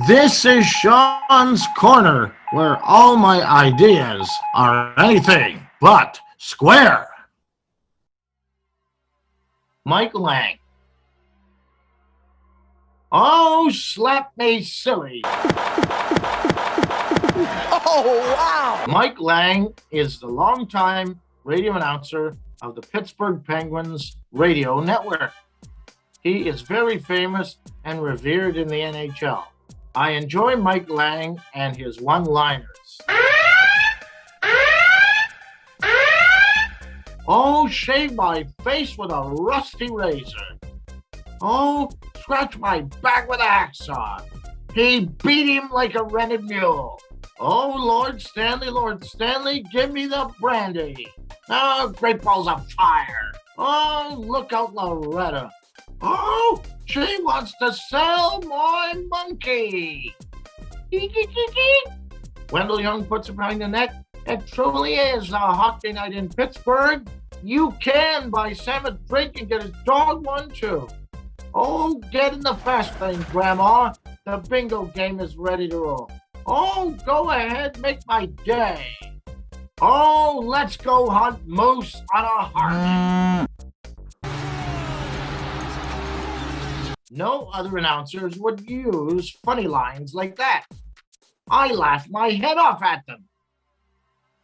This is Sean's Corner, where all my ideas are anything but square. Mike Lang. Oh, slap me silly. Oh, wow. Mike Lang is the longtime radio announcer of the Pittsburgh Penguins radio network. He is very famous and revered in the NHL. I enjoy Mike Lang and his one-liners. Oh, shave my face with a rusty razor. Oh, scratch my back with a hacksaw. He beat him like a rented mule. Oh, Lord Stanley, give me the brandy. Oh, Great Balls of Fire. Oh, look out, Loretta. Oh, she wants to sell my monkey. Wendell Young puts it behind the net. It truly is a hockey night in Pittsburgh. You can buy Sam a drink and get his dog one too. Oh, get in the fast lane, Grandma. The bingo game is ready to roll. Oh, go ahead, make my day. Oh, let's go hunt moose on a harness. No other announcers would use funny lines like that. I laughed my head off at them.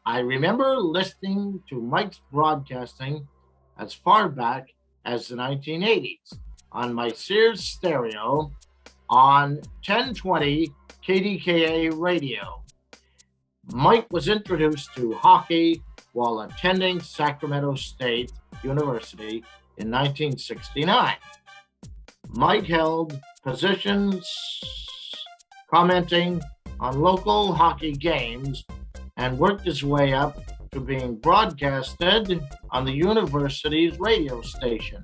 I remember listening to Mike's broadcasting as far back as the 1980s on my Sears stereo on 1020 KDKA radio. Mike was introduced to hockey while attending Sacramento State University in 1969. Mike held positions commenting on local hockey games and worked his way up to being broadcasted on the university's radio station.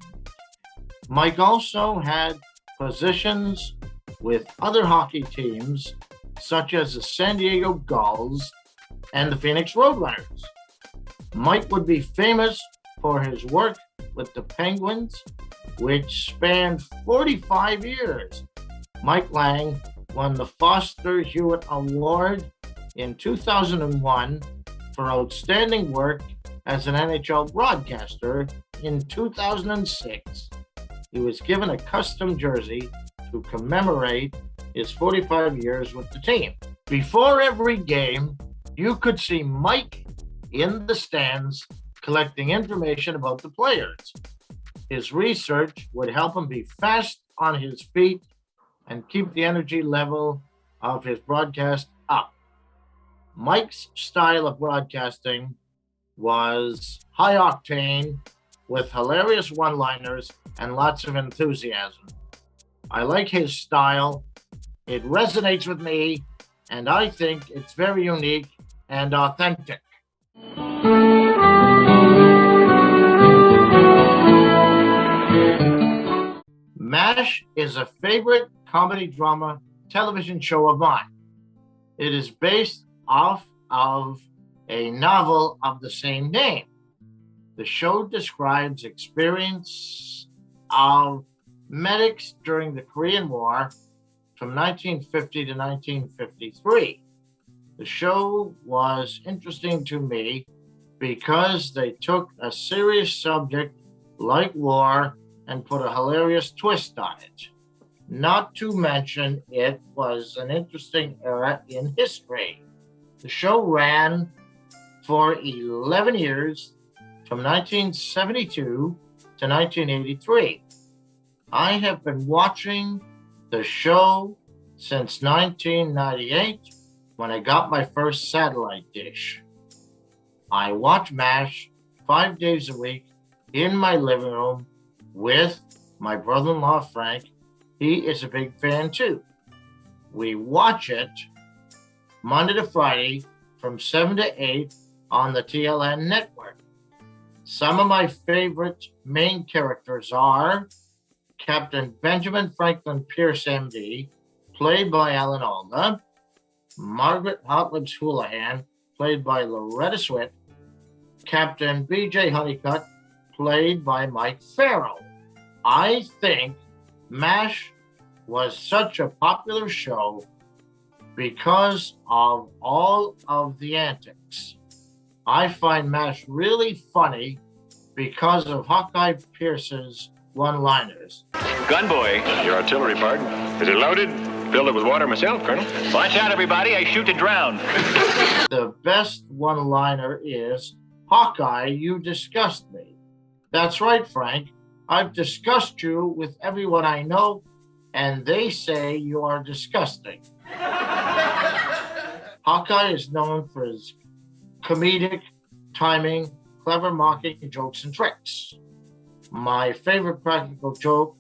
Mike also had positions with other hockey teams such as the San Diego Gulls and the Phoenix Roadrunners. Mike would be famous for his work with the Penguins, which spanned 45 years. Mike Lang won the Foster Hewitt Award in 2001 for outstanding work as an NHL broadcaster. In 2006, he was given a custom jersey to commemorate his 45 years with the team. Before every game, you could see Mike in the stands collecting information about the players. His research would help him be fast on his feet and keep the energy level of his broadcast up. Mike's style of broadcasting was high octane with hilarious one-liners and lots of enthusiasm. I like his style. It resonates with me, and I think it's very unique and authentic. MASH is a favorite comedy drama television show of mine. It is based off of a novel of the same name. The show describes experience of medics during the Korean War from 1950 to 1953. The show was interesting to me because they took a serious subject like war and put a hilarious twist on it. Not to mention, it was an interesting era in history. The show ran for 11 years, from 1972 to 1983. I have been watching the show since 1998, when I got my first satellite dish. I watch MASH 5 days a week in my living room with my brother-in-law, Frank. He is a big fan too. We watch it Monday to Friday from 7 to 8 on the TLN network. Some of my favorite main characters are Captain Benjamin Franklin Pierce, MD, played by Alan Alda, Margaret Hotlips Houlihan, played by Loretta Swit, Captain B.J. Honeycutt, played by Mike Farrell. I think MASH was such a popular show because of all of the antics. I find MASH really funny because of Hawkeye Pierce's one-liners. Gunboy, your artillery pardon. Is it loaded? Filled it with water myself, Colonel. Watch out, everybody. I shoot to drown. The best one-liner is, Hawkeye, you disgust me. That's right, Frank. I've discussed you with everyone I know, and they say you are disgusting. Hawkeye is known for his comedic timing, clever mocking jokes and tricks. My favorite practical joke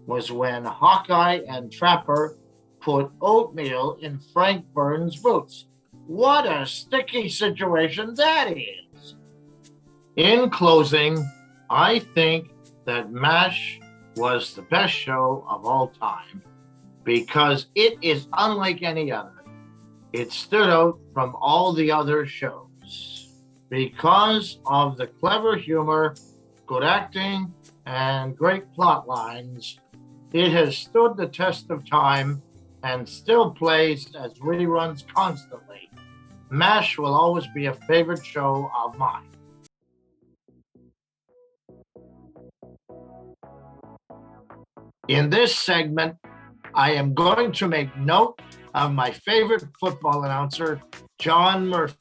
was when Hawkeye and Trapper put oatmeal in Frank Burns' boots. What a sticky situation that is. In closing, I think that MASH was the best show of all time because it is unlike any other. It stood out from all the other shows because of the clever humor, good acting, and great plot lines. It has stood the test of time and still plays as reruns constantly. MASH will always be a favorite show of mine. In this segment, I am going to make note of my favorite football announcer, John Murphy.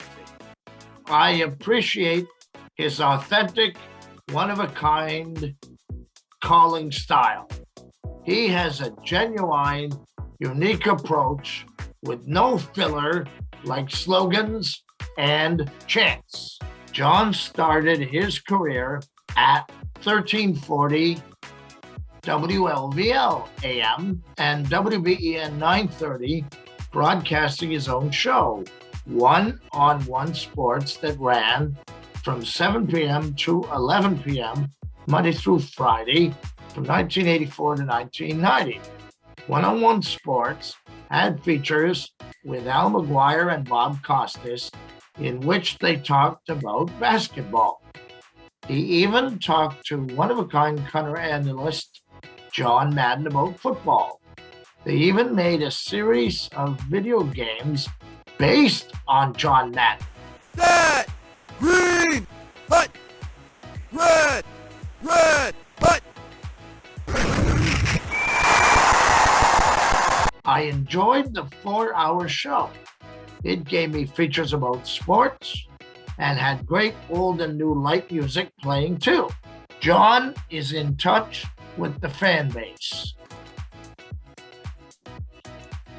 I appreciate his authentic, one-of-a-kind calling style. He has a genuine, unique approach with no filler like slogans and chants. John started his career at 1340 WLVL AM and WBEN 930, broadcasting his own show, One-on-One Sports, that ran from 7 p.m. to 11 p.m. Monday through Friday from 1984 to 1990. One-on-One Sports had features with Al McGuire and Bob Costas in which they talked about basketball. He even talked to one-of-a-kind color analyst John Madden about football. They even made a series of video games based on John Madden. Red, green, hut, red, hut. I enjoyed the 4-hour show. It gave me features about sports and had great old and new light music playing too. John is in touch with the fan base.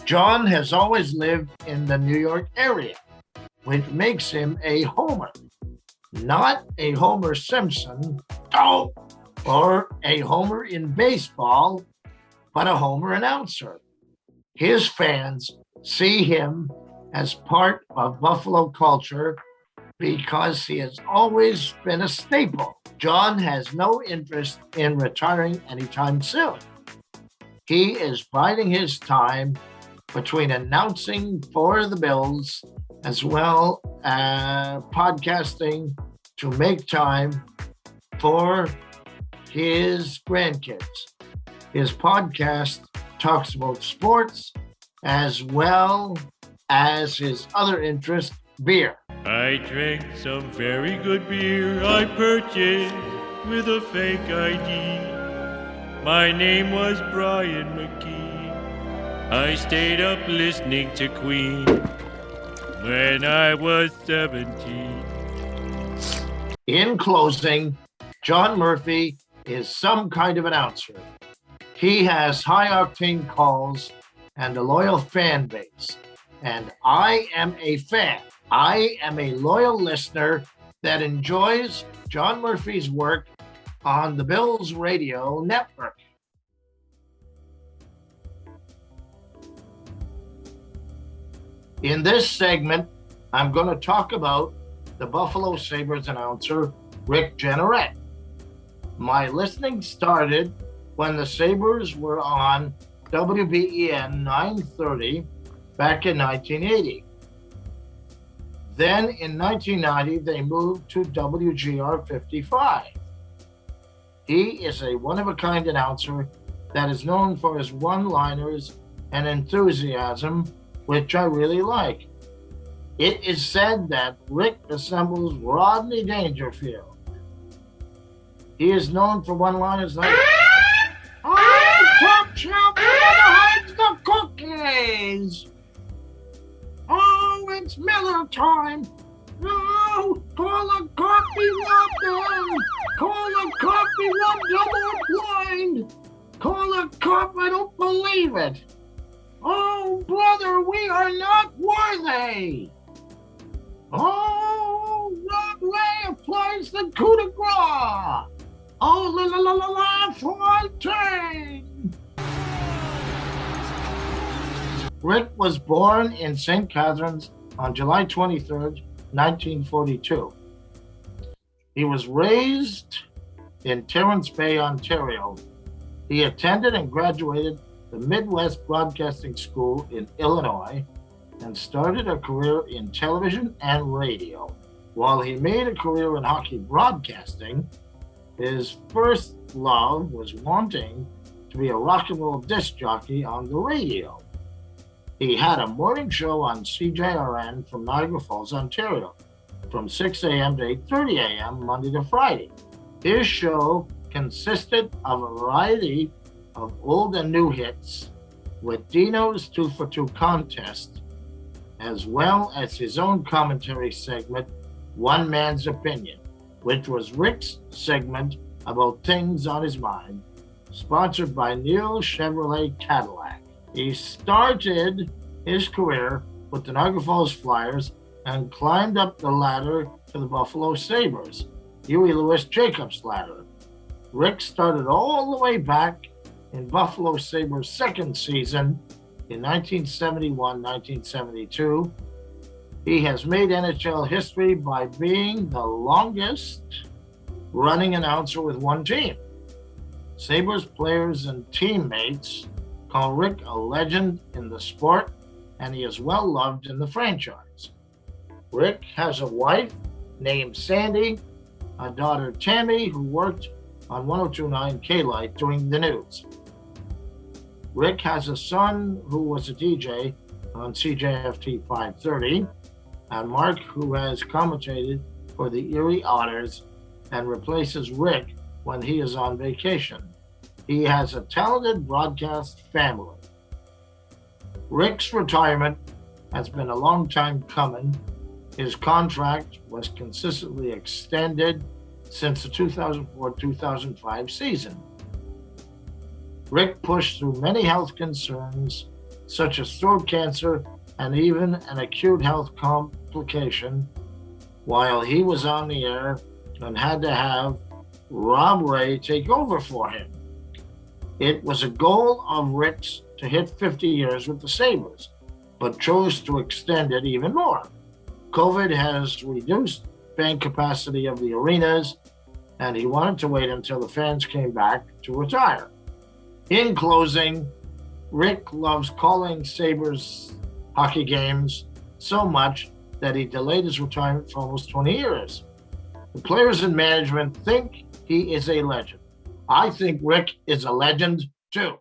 John has always lived in the New York area, which makes him a homer. Not a Homer Simpson, or a homer in baseball, but a homer announcer. His fans see him as part of Buffalo culture because he has always been a staple. John has no interest in retiring anytime soon. He is biding his time between announcing for the Bills as well as podcasting to make time for his grandkids. His podcast talks about sports as well as his other interest, beer. I drank some very good beer I purchased with a fake ID. My name was Brian McKee. I stayed up listening to Queen when I was 17. In closing, John Murphy is some kind of announcer. He has high-octane calls and a loyal fan base. And I am a fan. I am a loyal listener that enjoys John Murphy's work on the Bills Radio Network. In this segment, I'm going to talk about the Buffalo Sabres announcer, Rick Generette. My listening started when the Sabres were on WBEN 930 back in 1980. Then in 1990, they moved to WGR 55. He is a one-of-a-kind announcer that is known for his one-liners and enthusiasm which I really like. It is said that Rick resembles Rodney Dangerfield. He is known for one-liners like, "Oh, top shelf never hides the cookies. Oh, it's Miller time. No, call a coffee London. Call a coffee London or blind. Call a cop, I don't believe it. Oh, brother, we are not worthy. Oh, Rob Ray applies the coup de grace. Oh, la la la la la Fontaine." Rick was born in St. Catharines on July 23rd, 1942. He was raised in Terrence Bay, Ontario. He attended and graduated the Midwest Broadcasting School in Illinois and started a career in television and radio. While he made a career in hockey broadcasting, his first love was wanting to be a rock and roll disc jockey on the radio. He had a morning show on CJRN from Niagara Falls, Ontario, from 6 a.m. to 8:30 a.m. Monday to Friday. His show consisted of a variety of old and new hits with Dino's 2 for 2 contest, as well as his own commentary segment, One Man's Opinion, which was Rick's segment about things on his mind, sponsored by Neil Chevrolet Cadillac. He started his career with the Niagara Falls Flyers and climbed up the ladder to the Buffalo Sabres, Huey Lewis Jacobs ladder. Rick started all the way back in Buffalo Sabres' second season in 1971-1972. He has made NHL history by being the longest running announcer with one team. Sabres players and teammates call Rick a legend in the sport, and he is well loved in the franchise. Rick has a wife named Sandy, a daughter Tammy, who worked on 1029 K-Light doing the news. Rick has a son who was a DJ on CJFT 530, and Mark, who has commentated for the Erie Otters and replaces Rick when he is on vacation. He has a talented broadcast family. Rick's retirement has been a long time coming. His contract was consistently extended since the 2004-2005 season. Rick pushed through many health concerns, such as throat cancer and even an acute health complication, while he was on the air and had to have Rob Ray take over for him. It was a goal of Rick's to hit 50 years with the Sabres, but chose to extend it even more. COVID has reduced fan capacity of the arenas, and he wanted to wait until the fans came back to retire. In closing, Rick loves calling Sabres hockey games so much that he delayed his retirement for almost 20 years. The players and management think he is a legend. I think Rick is a legend too.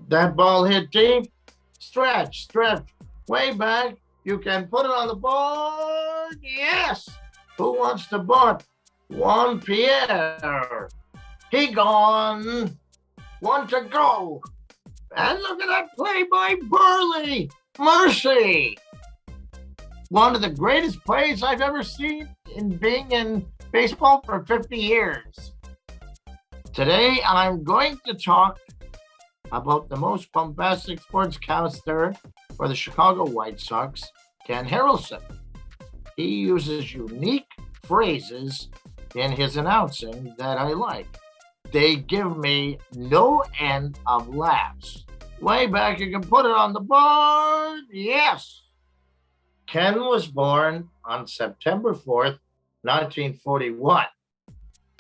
That ball hit deep. Stretch, way back. You can put it on the board. Yes. Who wants to bunt? Juan Pierre. He gone. One to go. And look at that play by Burley. Mercy. One of the greatest plays I've ever seen in being in baseball for 50 years. Today, I'm going to talk about the most bombastic sportscaster for the Chicago White Sox, Ken Harrelson. He uses unique phrases in his announcing that I like. They give me no end of laughs. Way back, you can put it on the board. Yes. Ken was born on September 4th, 1941,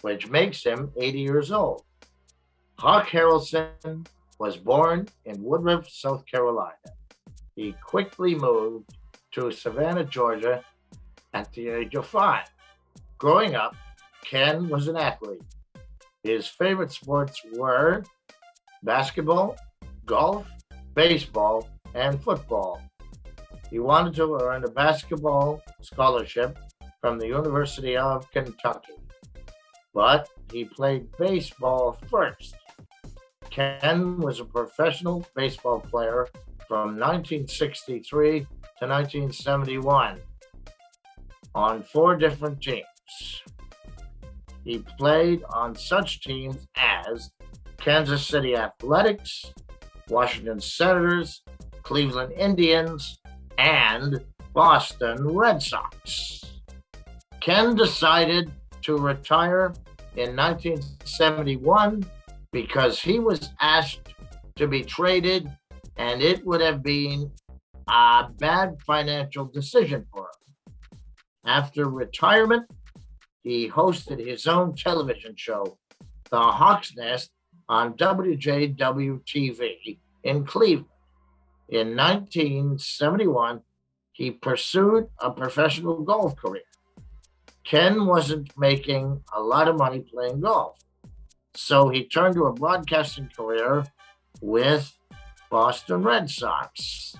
which makes him 80 years old. Hawk Harrelson was born in Woodruff, South Carolina. He quickly moved to Savannah, Georgia at the age of 5. Growing up, Ken was an athlete. His favorite sports were basketball, golf, baseball, and football. He wanted to earn a basketball scholarship from the University of Kentucky, but he played baseball first. Ken was a professional baseball player from 1963 to 1971 on 4 different teams. He played on such teams as Kansas City Athletics, Washington Senators, Cleveland Indians, and Boston Red Sox. Ken decided to retire in 1971 because he was asked to be traded, and it would have been a bad financial decision for him. After retirement, he hosted his own television show, The Hawk's Nest, on WJW-TV in Cleveland. In 1971, he pursued a professional golf career. Ken wasn't making a lot of money playing golf, so he turned to a broadcasting career with Boston Red Sox.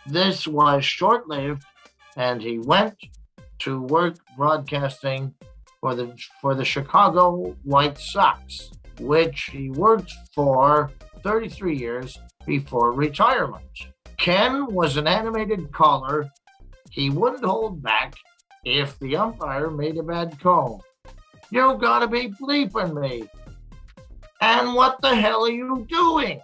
This was short-lived, and he went to work broadcasting for the Chicago White Sox, which he worked for 33 years before retirement. Ken was an animated caller. He wouldn't hold back if the umpire made a bad call. "You gotta be bleeping me. And what the hell are you doing?"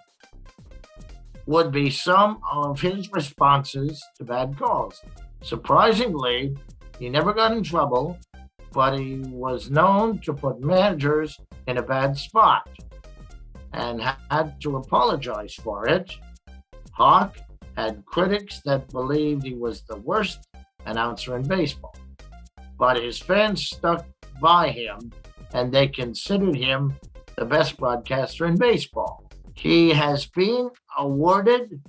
would be some of his responses to bad calls. Surprisingly, he never got in trouble, but he was known to put managers in a bad spot and had to apologize for it. Hawk had critics that believed he was the worst announcer in baseball, but his fans stuck by him and they considered him the best broadcaster in baseball. He has been awarded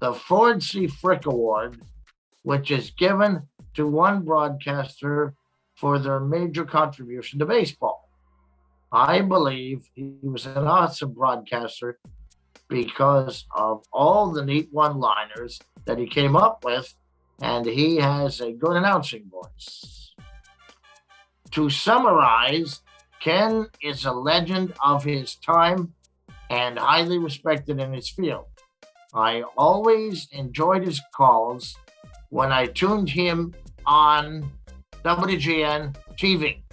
the Ford C. Frick Award, which is given to one broadcaster for their major contribution to baseball. I believe he was an awesome broadcaster because of all the neat one-liners that he came up with, and he has a good announcing voice. To summarize, Ken is a legend of his time and highly respected in his field. I always enjoyed his calls when I tuned him on WGN TV.